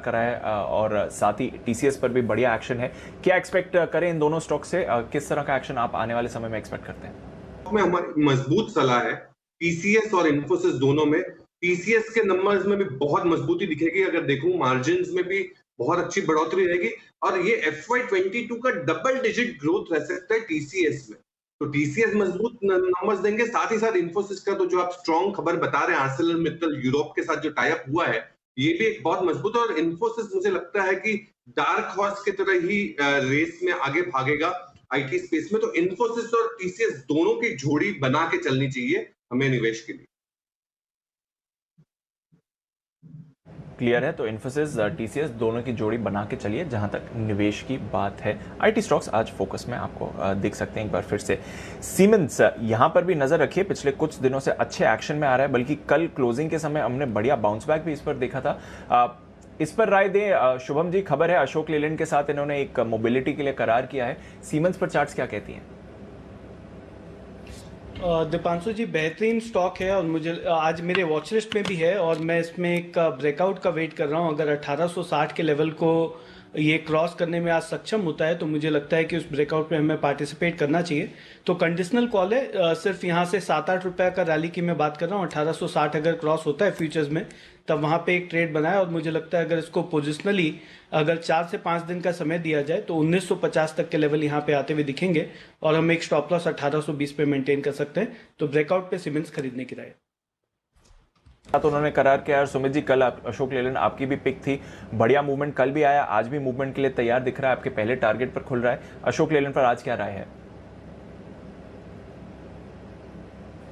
करा है और साथ ही टीसीएस पर भी बढ़िया एक्शन है। क्या एक्सपेक्ट करें इन दोनों स्टॉक से? किस तरह का एक्शन आप आने वाले समय में एक्सपेक्ट करते हैं? में हमारी मजबूत सलाह है टीसीएस और इन्फोसिस दोनों में। टीसीएस के नंबर्स में भी बहुत मजबूती दिखेगी, अगर देखूं मार्जिन्स में भी बहुत अच्छी बढ़ोतरी रहेगी और ये FY22 का डबल डिजिट ग्रोथ रह सकता है टीसीएस में। तो टीसीएस मजबूत नंबर्स देंगे, साथ ही साथ इन्फोसिस का तो जो आप स्ट्रॉन्ग खबर बता रहे हैं, आर्सेलरमित्तल यूरोप के साथ जो टाई अप हुआ है, ये भी एक बहुत मजबूत। और इन्फोसिस मुझे लगता है कि डार्क हॉर्स की तरह ही रेस में आगे भागेगा आईटी स्पेस में। तो इन्फोसिस और टीसीएस दोनों की जोड़ी बना के चलनी चाहिए हमें निवेश के लिए। क्लियर है, तो इन्फोसिस टीसीएस दोनों की जोड़ी बना के चलिए जहां तक निवेश की बात है। आईटी स्टॉक्स आज फोकस में आपको देख सकते हैं एक बार फिर से। सीमेंस यहां पर भी नजर रखिए, पिछले कुछ दिनों से अच्छे एक्शन में आ रहा है, बल्कि कल क्लोजिंग के समय हमने बढ़िया बाउंस बैक भी इस पर देखा था। इस पर राय दें शुभम जी। खबर है अशोक लेलैंड के साथ इन्होंने एक मोबिलिटी के लिए करार किया है। सीमेंस पर चार्ट्स क्या कहती हैं? दीपांशु जी, बेहतरीन स्टॉक है और मुझे आज मेरे वॉच लिस्ट में भी है और मैं इसमें एक ब्रेकआउट का वेट कर रहा हूं। अगर 1860 के लेवल को ये क्रॉस करने में आज सक्षम होता है तो मुझे लगता है कि उस ब्रेकआउट में हमें पार्टिसिपेट करना चाहिए। तो कंडीशनल कॉल है, सिर्फ यहाँ से 7-8 रुपये का रैली की मैं बात कर रहा हूँ। 1860 अगर क्रॉस होता है फ्यूचर्स में तब वहाँ पे एक ट्रेड बनाए और मुझे लगता है अगर इसको पोजिशनली अगर 4 से 5 दिन का समय दिया जाए तो 1950 तक के लेवल यहाँ पे आते हुए दिखेंगे और हम एक स्टॉप लॉस 1820 पे मेंटेन कर सकते हैं। तो ब्रेकआउट पे सीमेंस खरीदने की राय। तो उन्होंने करार किया। और सुमित जी, कल अशोक लेलैंड आपकी भी पिक थी, बढ़िया मूवमेंट कल भी आया, आज भी मूवमेंट के लिए तैयार दिख रहा है, आपके पहले टारगेट पर खुल रहा है। अशोक लेलैंड पर आज क्या राय है?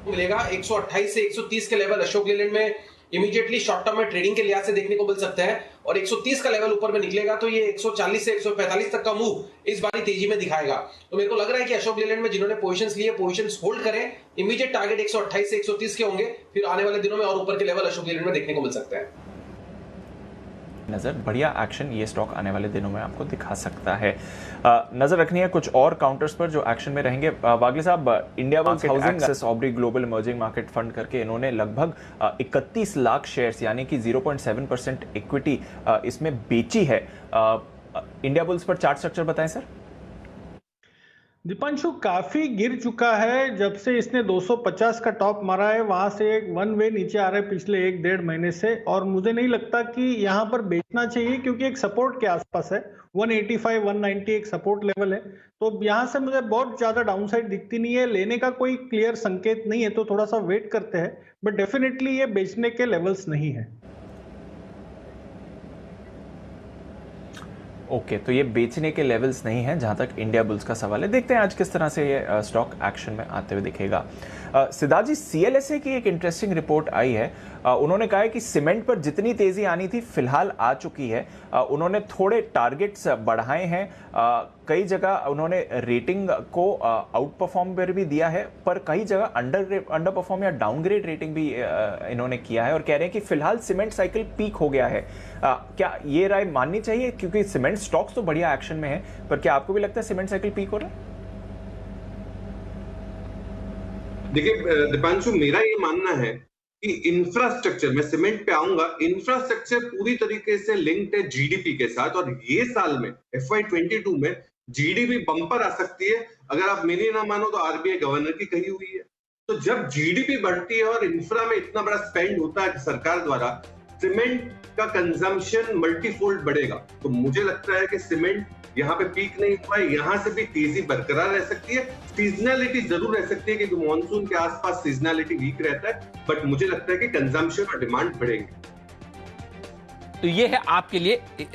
मिलेगा 128 से 130 के लेवल अशोक लेलैंड में इमीडिएटली शॉर्ट टर्म में ट्रेडिंग के लिहाज से देखने को मिल सकता है और 130 का लेवल ऊपर में निकलेगा तो ये 140 से 145 तक का मूव इस बारी तेजी में दिखाएगा। तो मेरे को लग रहा है कि अशोक लेलैंड में जिन्होंने पोजीशंस लिए पोजीशंस होल्ड करें, इमीडिएट टारगेट 128 से 130 के होंगे, फिर आने वाले दिनों में और ऊपर के लेवल अशोक लेलैंड में देखने को मिल सकता है। नजर बढ़िया एक्शन ये स्टॉक आने वाले दिनों में आपको दिखा सकता है। नजर रखनी है कुछ और काउंटर्स पर जो एक्शन में रहेंगे। वागले साहब, इंडिया बुल्स हाउसिंग एक्सेस ऑब्री ग्लोबल इमर्जिंग मार्केट फंड करके इन्होंने लगभग 31 लाख शेयर्स यानी कि 0.7% इक्विटी इसमें बेची है। इंडिया बुल्स पर चार्ट स्ट्रक्चर बताएं सर। दीपांशु, काफी गिर चुका है जब से इसने 250 का टॉप मारा है, वहां से एक वन वे नीचे आ रहा है पिछले 1-1.5 महीने से और मुझे नहीं लगता कि यहां पर बेचना चाहिए क्योंकि एक सपोर्ट के आसपास है। 185 190 एक सपोर्ट लेवल है, तो यहां से मुझे बहुत ज्यादा डाउनसाइड दिखती नहीं है। लेने का कोई क्लियर संकेत नहीं है तो थोड़ा सा वेट करते हैं, बट डेफिनेटली ये बेचने के लेवल्स नहीं है। ओके, तो ये बेचने के लेवल्स नहीं हैं जहां तक इंडिया बुल्स का सवाल है। देखते हैं आज किस तरह से ये स्टॉक एक्शन में आते हुए दिखेगा। सिद्धार्थ जी, सीएलएसए की एक इंटरेस्टिंग रिपोर्ट आई है। उन्होंने कहा है कि सीमेंट पर जितनी तेजी आनी थी फिलहाल आ चुकी है। उन्होंने थोड़े टारगेट्स बढ़ाए हैं, कई जगह उन्होंने रेटिंग को आउट परफॉर्म पर भी दिया है, पर कई जगह अंडर परफॉर्म या डाउनग्रेड रेटिंग भी इन्होंने किया है और कह रहे हैं कि फिलहाल सीमेंट साइकिल पीक हो गया है। क्या ये राय माननी चाहिए? क्योंकि सीमेंट स्टॉक्स तो बढ़िया एक्शन में है, पर क्या आपको भी लगता है सीमेंट साइकिल पीक हो रहा है? देखिए दीपांशु, मेरा ये मानना है कि इंफ्रास्ट्रक्चर, मैं सीमेंट पे आऊंगा, इंफ्रास्ट्रक्चर पूरी तरीके से लिंक्ड है जीडीपी के साथ और ये साल में FY22 में जीडीपी बम्पर आ सकती है। अगर आप मेरी ना मानो तो आरबीआई गवर्नर की कही हुई है। तो जब जीडीपी बढ़ती है और इंफ्रा में इतना बड़ा स्पेंड होता है सरकार द्वारा, सीमेंट का कंजम्पशन मल्टीफोल्ड बढ़ेगा। तो मुझे लगता है कि सीमेंट यहाँ पे पीक नहीं हुआ है, यहाँ से भी तेजी बरकरार रह सकती है। सीजनैलिटी जरूर रह सकती है क्योंकि मॉनसून के आसपास सीजनैलिटी वीक रहता है, बट मुझे लगता है कि कंजम्पशन और डिमांड बढ़ेंगे। तो ये है आपके लिए